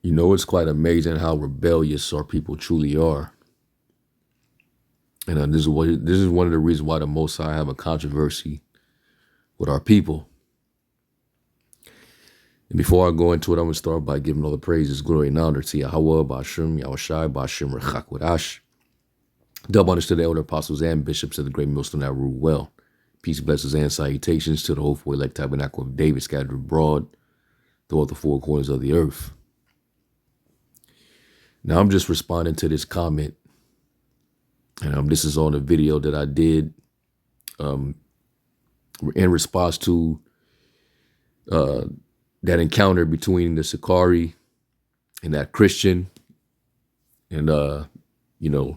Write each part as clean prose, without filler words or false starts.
You know, it's quite amazing how rebellious our people truly are. And this is one of the reasons why the Most High have a controversy with our people. And before I go into it, I'm going to start by giving all the praises, glory, and honor to Yahweh, Ba'ashem, Yahushai, Ba'ashem, Rechak, Wadash. Double honors to the elder apostles and bishops of the great millstone that rule well. Peace, blessings, and salutations to the hopeful elect tabernacle of David scattered abroad throughout the four corners of the earth. Now, I'm just responding to this comment. And this is on a video that I did in response to that encounter between the Sakari and that Christian. And, you know,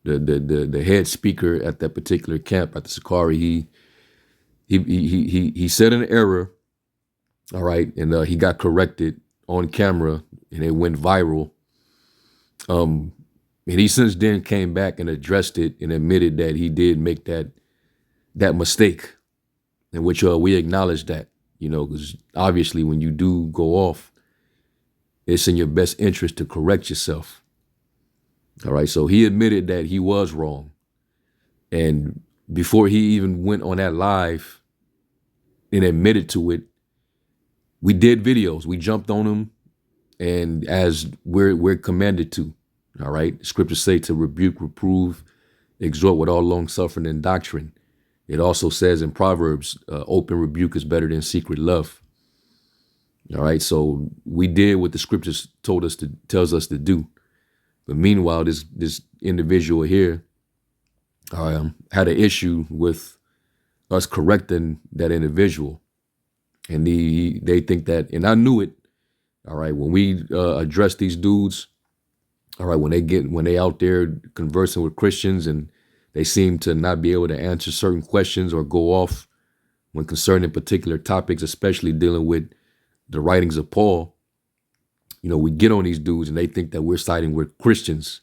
the head speaker at that particular camp at the Sakari, he said an error, all right, and he got corrected on camera, and it went viral. And he since then came back and addressed it and admitted that he did make that mistake, in which we acknowledge that, you know, because obviously when you do go off, it's in your best interest to correct yourself. All right, so he admitted that he was wrong. And before he even went on that live and admitted to it, we did videos. We jumped on him, and as we're commanded to. All right, scriptures say to rebuke, reprove, exhort with all long suffering and doctrine. It also says in Proverbs, open rebuke is better than secret love. All right, so we did what the scriptures tells us to do. But meanwhile, this individual here had an issue with us correcting that individual, and they think that, and I knew it. All right, when we address these dudes, all right, when they out there conversing with Christians and they seem to not be able to answer certain questions or go off when concerning particular topics, especially dealing with the writings of Paul, you know, we get on these dudes and they think that we're siding with Christians,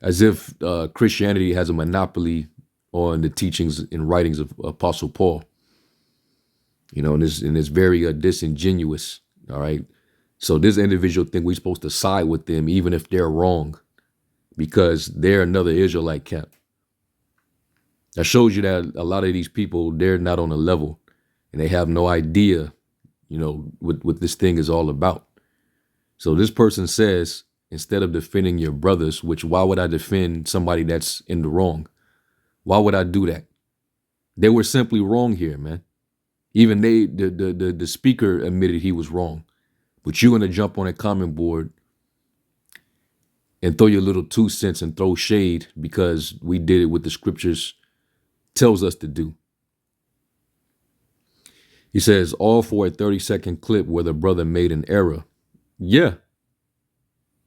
as if Christianity has a monopoly on the teachings and writings of Apostle Paul. You know, and it's very disingenuous. All right. So this individual think we're supposed to side with them even if they're wrong, because they're another Israelite camp. That shows you that a lot of these people, they're not on a level and they have no idea, you know, what this thing is all about. So this person says, instead of defending your brothers, which why would I defend somebody that's in the wrong? Why would I do that? They were simply wrong here, man. Even the speaker admitted he was wrong. But you're going to jump on a comment board and throw your little 2 cents and throw shade because we did it what the scriptures tells us to do. He says, all for a 30-second clip where the brother made an error. Yeah.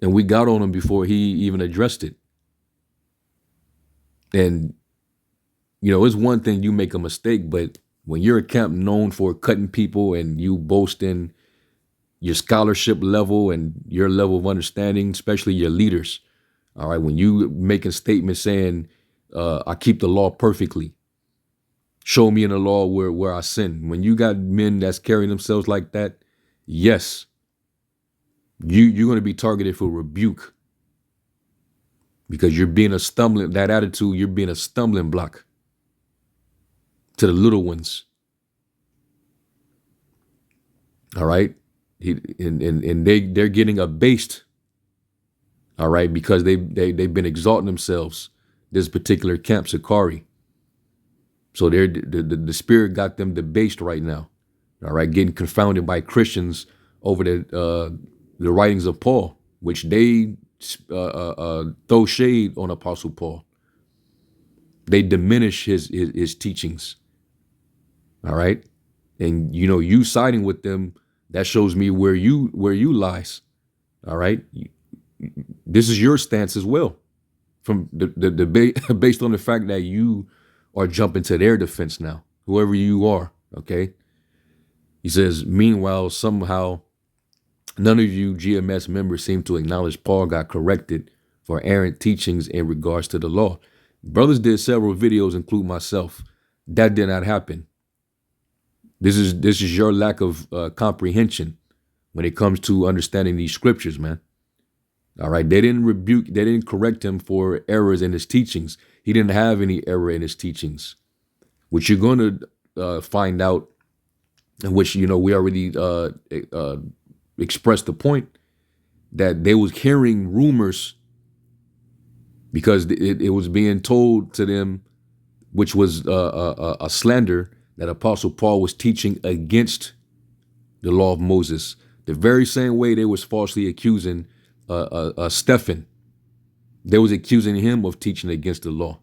And we got on him before he even addressed it. And, you know, it's one thing you make a mistake, but when you're a camp known for cutting people and you boast in your scholarship level and your level of understanding, especially your leaders. All right. When you making statements saying, I keep the law perfectly. Show me in the law where I sin. When you got men that's carrying themselves like that, yes, you're going to be targeted for rebuke, because you're being that attitude, you're being a stumbling block to the little ones. All right. And they're getting abased, all right, because they've been exalting themselves, this particular camp, Sakari. So the spirit got them debased right now, all right, getting confounded by Christians over the writings of Paul, which they throw shade on Apostle Paul. They diminish his teachings, all right, and you know, you siding with them, that shows me where you lies. All right. This is your stance as well, from the based on the fact that you are jumping to their defense now, whoever you are. OK. He says, meanwhile, somehow none of you GMS members seem to acknowledge Paul got corrected for errant teachings in regards to the law. Brothers did several videos, include myself. That did not happen. This is your lack of comprehension when it comes to understanding these scriptures, man. All right. They didn't correct him for errors in his teachings. He didn't have any error in his teachings, which you're going to find out, in which, we already expressed the point that they was hearing rumors because it was being told to them, which was a slander, that Apostle Paul was teaching against the law of Moses, the very same way they was falsely accusing Stephen. They was accusing him of teaching against the law.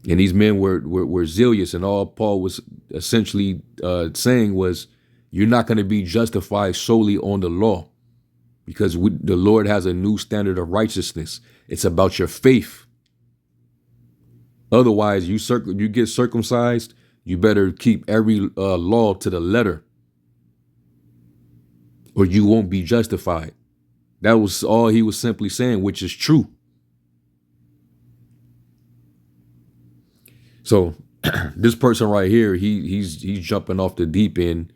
And these men were zealous, and all Paul was essentially saying was, you're not going to be justified solely on the law, because the Lord has a new standard of righteousness. It's about your faith. Otherwise, you get circumcised, you better keep every law to the letter, or you won't be justified. That was all he was simply saying, which is true. So this person right here, he's jumping off the deep end,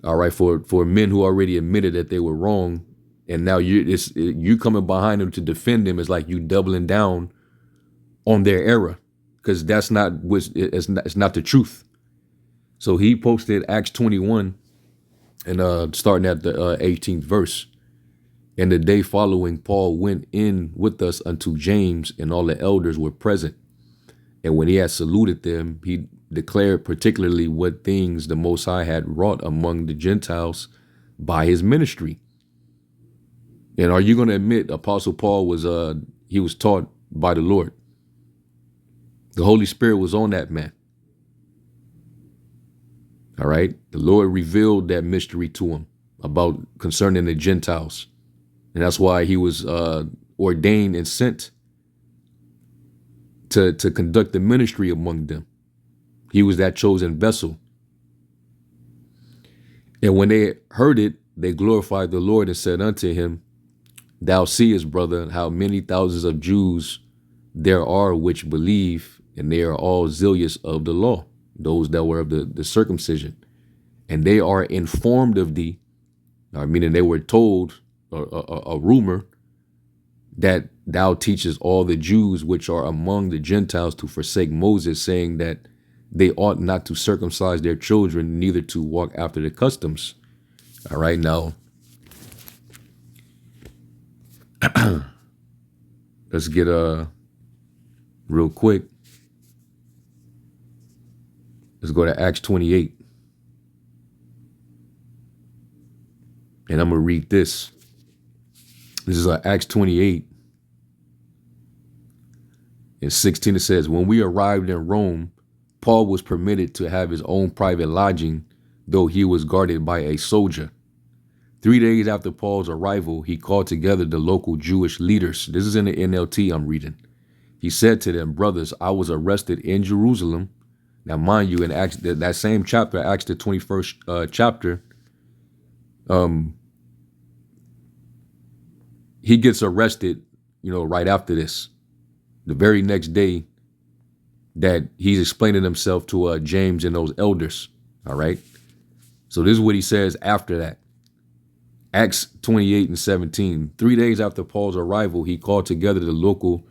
all right, for men who already admitted that they were wrong, and now you coming behind them to defend them is like you doubling down on their error, because it's not the truth. So he posted Acts 21 and starting at the 18th verse. And the day following, Paul went in with us unto James, and all the elders were present. And when he had saluted them, he declared particularly what things the Most High had wrought among the Gentiles by his ministry. And are you going to admit Apostle Paul was taught by the Lord? The Holy Spirit was on that man. All right. The Lord revealed that mystery to him about concerning the Gentiles. And that's why he was ordained and sent to conduct the ministry among them. He was that chosen vessel. And when they heard it, they glorified the Lord and said unto him, Thou seest, brother, how many thousands of Jews there are which believe, and they are all zealous of the law, those that were of the circumcision. And they are informed of thee, meaning they were told a rumor that thou teachest all the Jews which are among the Gentiles to forsake Moses, saying that they ought not to circumcise their children, neither to walk after the customs. All right, now let's get real quick. Let's go to Acts 28. And I'm going to read this. This is Acts 28. In 16, it says, When we arrived in Rome, Paul was permitted to have his own private lodging, though he was guarded by a soldier. 3 days after Paul's arrival, he called together the local Jewish leaders. This is in the NLT I'm reading. He said to them, Brothers, I was arrested in Jerusalem. Now, mind you, in Acts, that same chapter, Acts the 21st chapter, he gets arrested, right after this. The very next day that he's explaining himself to James and those elders. All right. So this is what he says after that. Acts 28 and 17. 3 days after Paul's arrival, he called together the local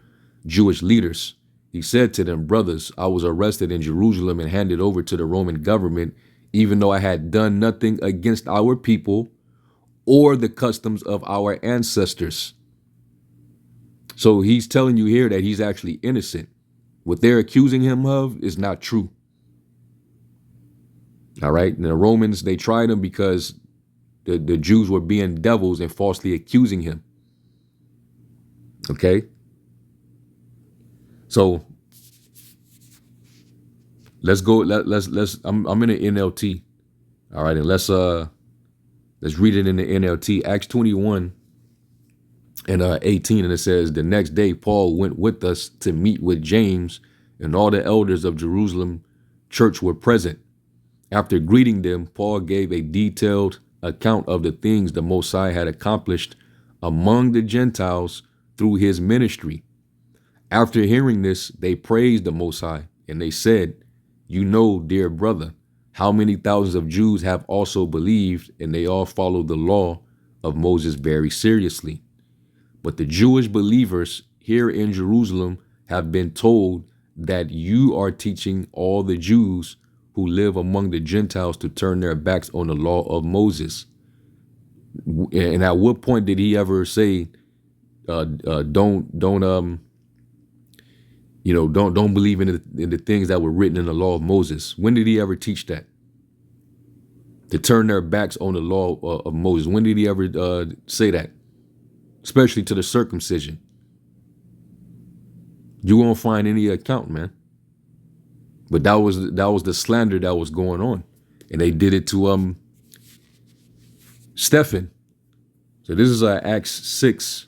Jewish leaders. He said to them, Brothers, I was arrested in Jerusalem and handed over to the Roman government, even though I had done nothing against our people or the customs of our ancestors. So he's telling you here that he's actually innocent. What they're accusing him of is not true. All right. And the Romans, they tried him because the Jews were being devils and falsely accusing him. Okay. So let's go. I'm in the NLT. All right. And let's read it in the NLT. Acts 21 and 18. And it says, The next day, Paul went with us to meet with James, and all the elders of Jerusalem church were present. After greeting them, Paul gave a detailed account of the things the Most High had accomplished among the Gentiles through his ministry. After hearing this, they praised the Most High, and they said, You know, dear brother, How many thousands of Jews have also believed, and they all follow the law of Moses very seriously. But the Jewish believers here in Jerusalem have been told that you are teaching all the Jews who live among the Gentiles to turn their backs on the law of Moses. And at what point did he ever say, don't believe in the things that were written in the law of Moses? When did he ever teach that? To turn their backs on the law of Moses. When did he ever say that? Especially to the circumcision. You won't find any account, man. But that was the slander that was going on, and they did it to Stephen. So this is Acts 6.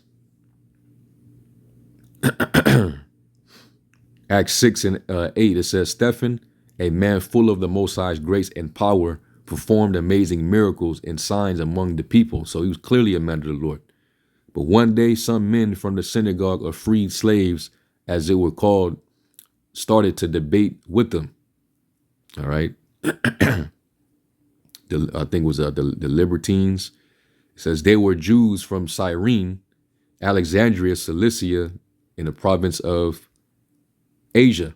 Acts 6 and 8. It says, Stephen, a man full of the Most High's grace and power, performed amazing miracles and signs among the people. So he was clearly a man of the Lord. But one day, some men from the synagogue of freed slaves, as they were called, started to debate with them. All right. I think it was the libertines. It says they were Jews from Cyrene, Alexandria, Cilicia, in the province of Asia.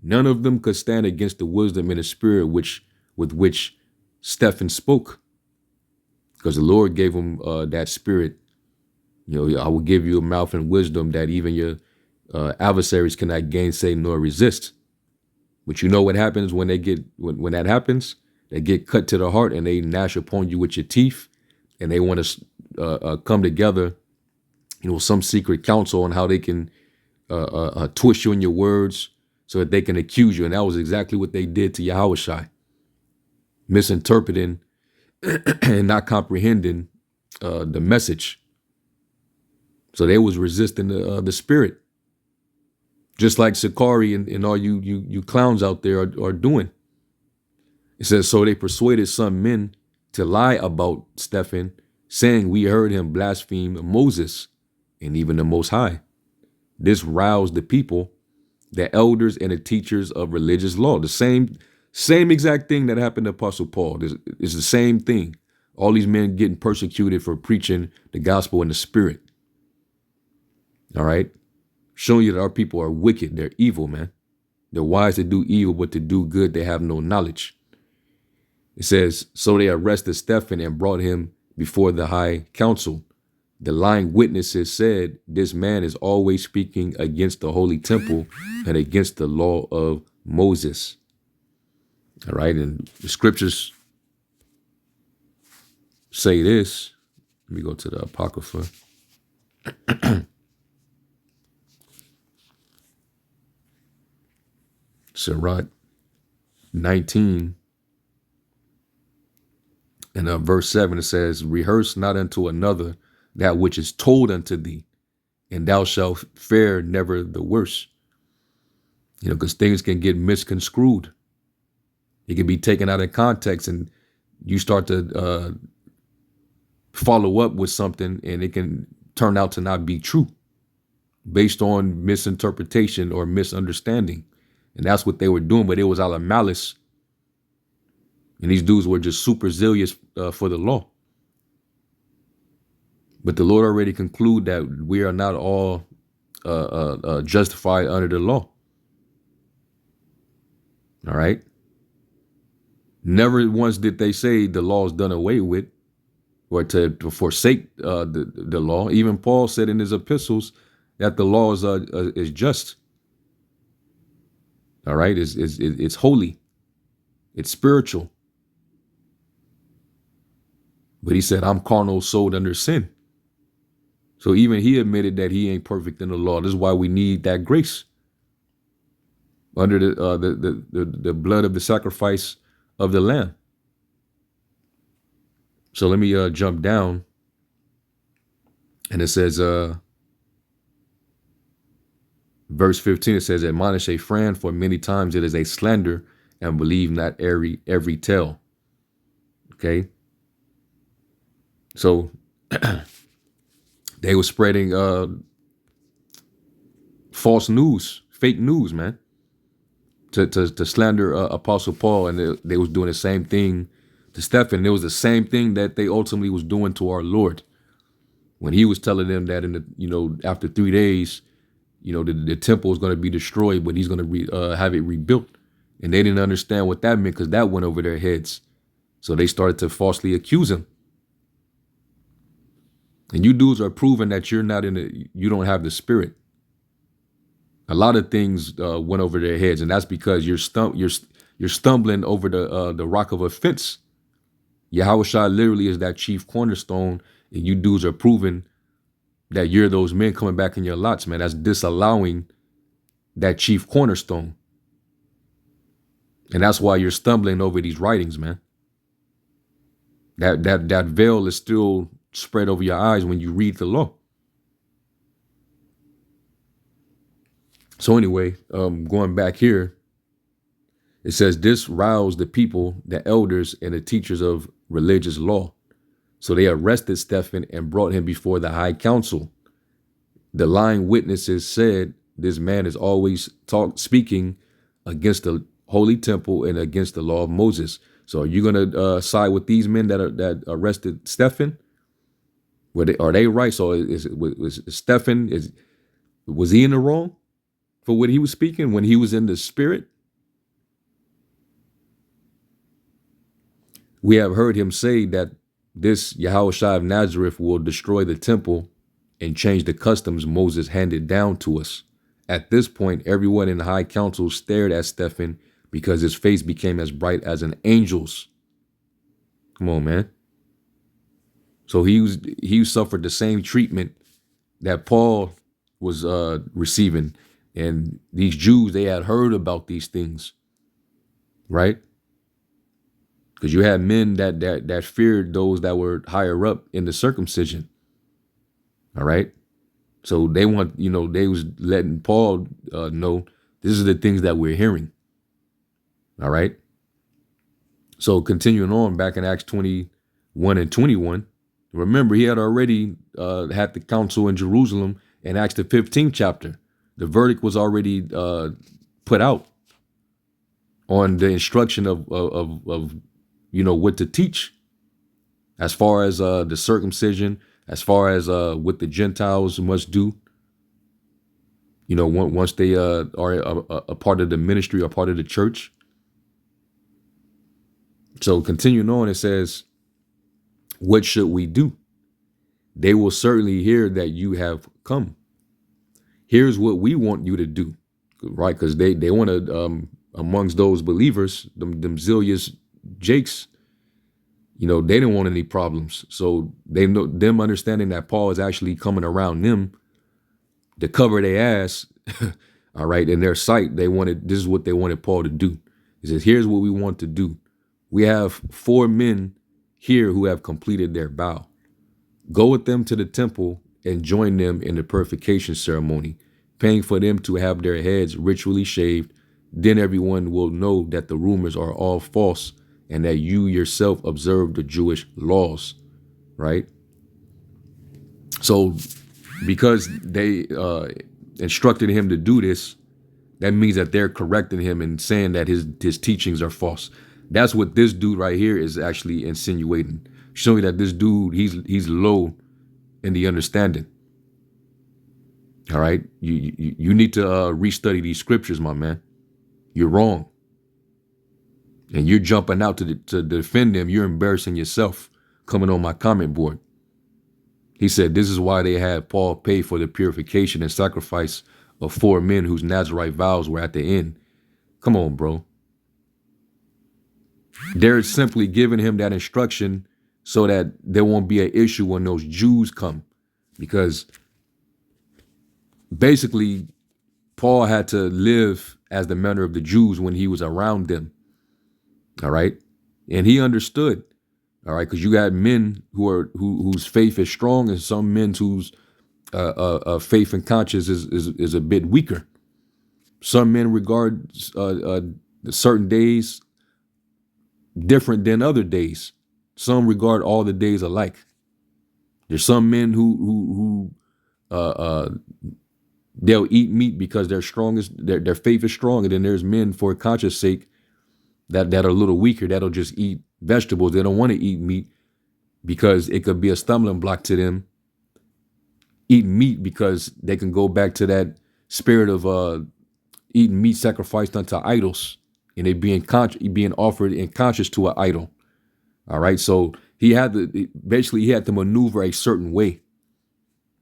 None of them could stand against the wisdom and the spirit with which Stephen spoke, because the Lord gave him that spirit. I will give you a mouth and wisdom that even your adversaries cannot gainsay nor resist. But you know what happens when when that happens? They get cut to the heart and they gnash upon you with your teeth, and they want to come together, some secret counsel on how they can twist you in your words so that they can accuse you. And that was exactly what they did to Yahushua, misinterpreting and not comprehending the message. So they was resisting the spirit, just like Sakari and all you clowns out there are doing. It says, so they persuaded some men to lie about Stephen, saying, we heard him blaspheme Moses and even the Most High. This roused the people, the elders and the teachers of religious law. The same exact thing that happened to Apostle Paul. It's the same thing. All these men getting persecuted for preaching the gospel in the spirit. All right. Showing you that our people are wicked. They're evil, man. They're wise to do evil, but to do good, they have no knowledge. It says, so they arrested Stephen and brought him before the high council. The lying witnesses said, this man is always speaking against the holy temple and against the law of Moses. All right. And the scriptures say this. Let me go to the Apocrypha. Sirach 19 and verse 7, it says, rehearse not unto another that which is told unto thee, and thou shalt fare never the worse. Because things can get misconstrued. It can be taken out of context, and you start to follow up with something, and it can turn out to not be true based on misinterpretation or misunderstanding. And that's what they were doing, but it was out of malice. And these dudes were just super zealous for the law. But the Lord already concluded that we are not all justified under the law. All right. Never once did they say the law is done away with or to forsake the law. Even Paul said in his epistles that the law is just. All right. It's holy. It's spiritual. But he said, I'm carnal, sold under sin. So even he admitted that he ain't perfect in the law. This is why we need that grace under the blood of the sacrifice of the Lamb. So let me jump down. And it says, verse 15, it says, admonish a friend, for many times it is a slander, and believe not every tale. Okay. So they were spreading false news, fake news, man, to slander Apostle Paul, and they was doing the same thing to Stephen. It was the same thing that they ultimately was doing to our Lord when he was telling them that in the after 3 days, the temple is going to be destroyed, but he's going to have it rebuilt, and they didn't understand what that meant because that went over their heads. So they started to falsely accuse him. And you dudes are proving that you don't have the Spirit. A lot of things went over their heads, and that's because you're stumbling over the rock of offense. Yahushua literally is that chief cornerstone, and you dudes are proving that you're those men coming back in your lots, man. That's disallowing that chief cornerstone. And that's why you're stumbling over these writings, man. That veil is still spread over your eyes when you read the law. So anyway, going back here, it says this roused the people, the elders, and the teachers of religious law. So they arrested Stephen and brought him before the high council. The lying witnesses said, this man is always speaking against the holy temple and against the law of Moses. So are you going to side with these men that arrested Stephen? Are they right? So was Stephen, was he in the wrong for what he was speaking when he was in the Spirit? We have heard him say that this Yahushua of Nazareth will destroy the temple and change the customs Moses handed down to us. At this point, everyone in the high council stared at Stephen because his face became as bright as an angel's. Come on, man. So he suffered the same treatment that Paul was receiving. And these Jews, they had heard about these things, right? Because you had men that feared those that were higher up in the circumcision. All right. So they was letting Paul know this is the things that we're hearing. All right. So continuing on back in Acts 21 and 21, remember he had already had the council in Jerusalem in Acts the 15th chapter. The verdict was already put out on the instruction of what to teach as far as the circumcision, as far as what the Gentiles must do. Once they are a part of the ministry or part of the church. So continuing on, it says, what should we do? They will certainly hear that you have come. Here's what we want you to do, right? Because they want to, amongst those believers, them zealous Jakes, they didn't want any problems. So they know them understanding that Paul is actually coming around them to cover their ass. All right. In their sight, this is what they wanted Paul to do. He says, here's what we want to do. We have 4 men here who have completed their vow. Go with them to the temple and join them in the purification ceremony, paying for them to have their heads ritually shaved. Then everyone will know that the rumors are all false and that you yourself observe the Jewish laws, right? So because they instructed him to do this, that means that they're correcting him and saying that his teachings are false. That's what this dude right here is actually insinuating, showing that this dude, he's low in the understanding. All right, you need to restudy these scriptures, my man. You're wrong, and you're jumping out to defend them. You're embarrassing yourself coming on my comment board. He said this is why they had Paul pay for the purification and sacrifice of 4 men whose Nazirite vows were at the end. Come on, bro. They're simply giving him that instruction so that there won't be an issue when those Jews come, because basically Paul had to live as the manner of the Jews when he was around them. All right. And he understood. All right. Because you got men whose faith is strong and some men whose faith and conscience is a bit weaker. Some men regard certain days different than other days. Some regard all the days alike. There's some men who They'll eat meat because their faith is strong. And then there's men for conscience sake that are a little weaker, that'll just eat vegetables. They don't want to eat meat because it could be a stumbling block to them. Eat meat because they can go back to that spirit of eating meat sacrificed unto idols, and it being offered in conscience to an idol. All right, so he had to maneuver a certain way,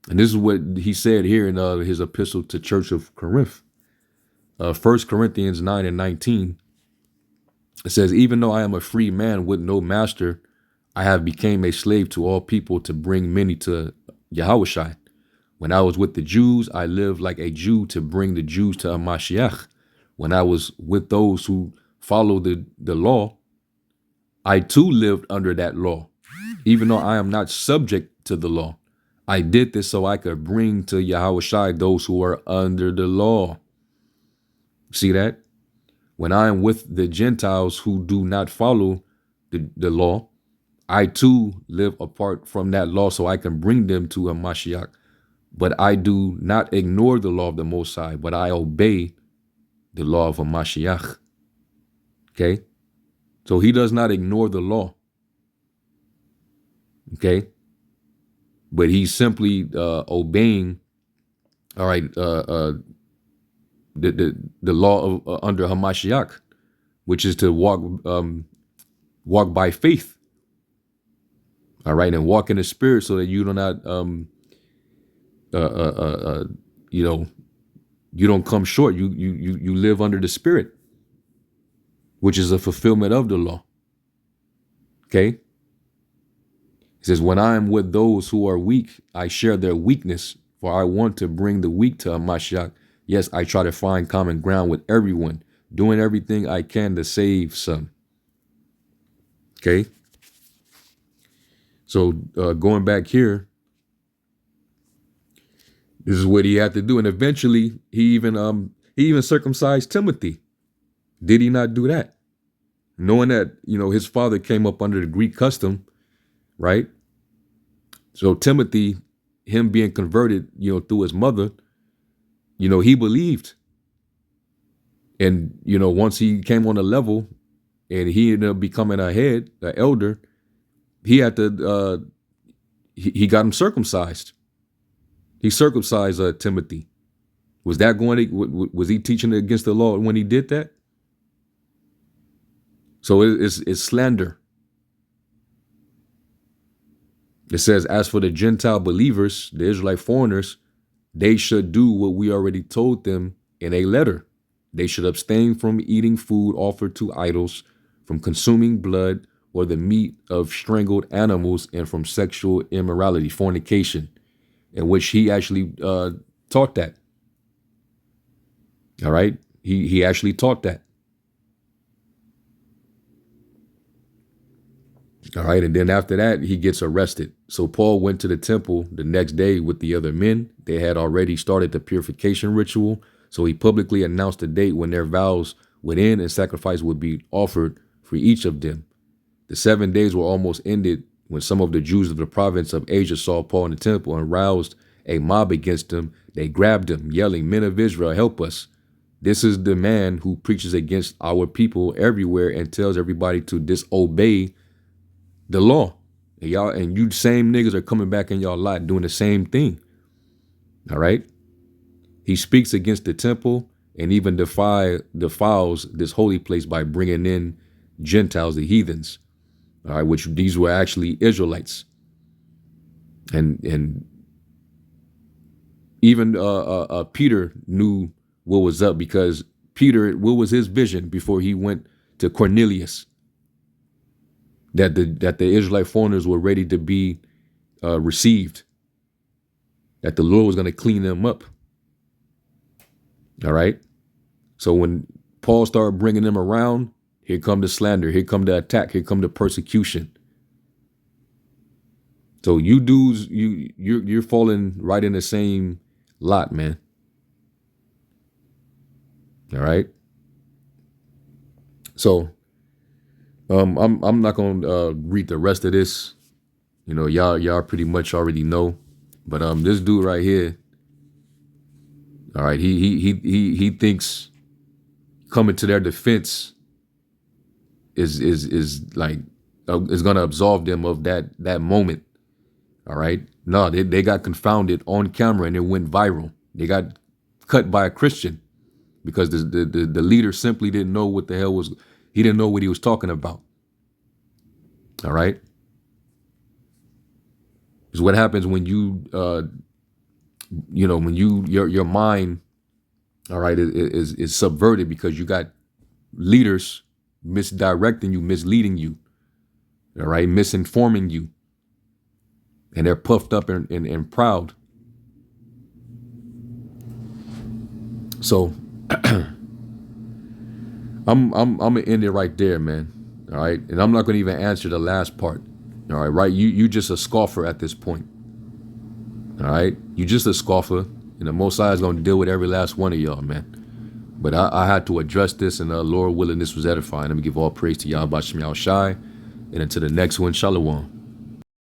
and this is what he said here in his epistle to Church of Corinth, 1 Corinthians 9:19. It says, "Even though I am a free man with no master, I have become a slave to all people to bring many to Yahushua. When I was with the Jews, I lived like a Jew to bring the Jews to a Mashiach. When I was with those who follow the law, I too lived under that law. Even though I am not subject to the law, I did this so I could bring to Yahushua those who are under the law." See that? When I am with the Gentiles who do not follow the law, I too live apart from that law so I can bring them to a Mashiach. But I do not ignore the law of the Most High, but I obey the law of a Mashiach. Okay? So he does not ignore the law. Okay? But he's simply obeying, all right, the law of under Hamashiach, which is to walk by faith. All right, and walk in the spirit so that you do not you don't come short. You live under the spirit, which is a fulfillment of the law. Okay? It says, "When I am with those who are weak, I share their weakness, for I want to bring the weak to a Mashiach. Yes, I try to find common ground with everyone, doing everything I can to save some." Okay? So going back here, this is what he had to do. And eventually he even circumcised Timothy. Did he not do that? Knowing that, his father came up under the Greek custom, right? So Timothy, him being converted, through his mother, he believed. And, once he came on a level and he ended up becoming an elder, he had to, he got him circumcised. He circumcised Timothy. Was he teaching against the law when he did that? So it's slander. It says, "As for the Gentile believers, the Israelite foreigners, they should do what we already told them in a letter. They should abstain from eating food offered to idols, from consuming blood or the meat of strangled animals, and from sexual immorality," fornication, in which he actually taught that. All right? He actually taught that. All right, and then after that, he gets arrested. So Paul went to the temple the next day with the other men. They had already started the purification ritual. So he publicly announced the date when their vows would end and sacrifice would be offered for each of them. The 7 days were almost ended when some of the Jews of the province of Asia saw Paul in the temple and roused a mob against him. They grabbed him, yelling, "Men of Israel, help us. This is the man who preaches against our people everywhere and tells everybody to disobey the law. And you same niggas are coming back in y'all lot doing the same thing." All right. He speaks against the temple and even defiles this holy place by bringing in Gentiles, the heathens. All right, which these were actually Israelites. And even Peter knew what was up, because what was his vision before he went to Cornelius? That the Israelite foreigners were ready to be received, that the Lord was going to clean them up. All right. So when Paul started bringing them around, here come the slander, here come the attack, here come the persecution. So you dudes, you're falling right in the same lot, man. All right. So I'm not gonna read the rest of this. Y'all pretty much already know. But this dude right here, All right. He thinks coming to their defense is like is gonna absolve them of that moment. All right. No, they got confounded on camera and it went viral. They got cut by a Christian because the leader simply didn't know what the hell was. He didn't know what he was talking about. All right. Is what happens when you when your mind, all right, is subverted because you got leaders misdirecting you, misleading you, all right, misinforming you, and they're puffed up and proud. So I'm gonna end it right there, man. All right, and I'm not gonna even answer the last part. All right, right? You just a scoffer at this point. All right, you just a scoffer, and the Most High is gonna deal with every last one of y'all, man. But I had to address this, and Lord willing, this was edifying. Let me give all praise to Yahweh Shem Yahweh Shai, and until the next one, Shalom.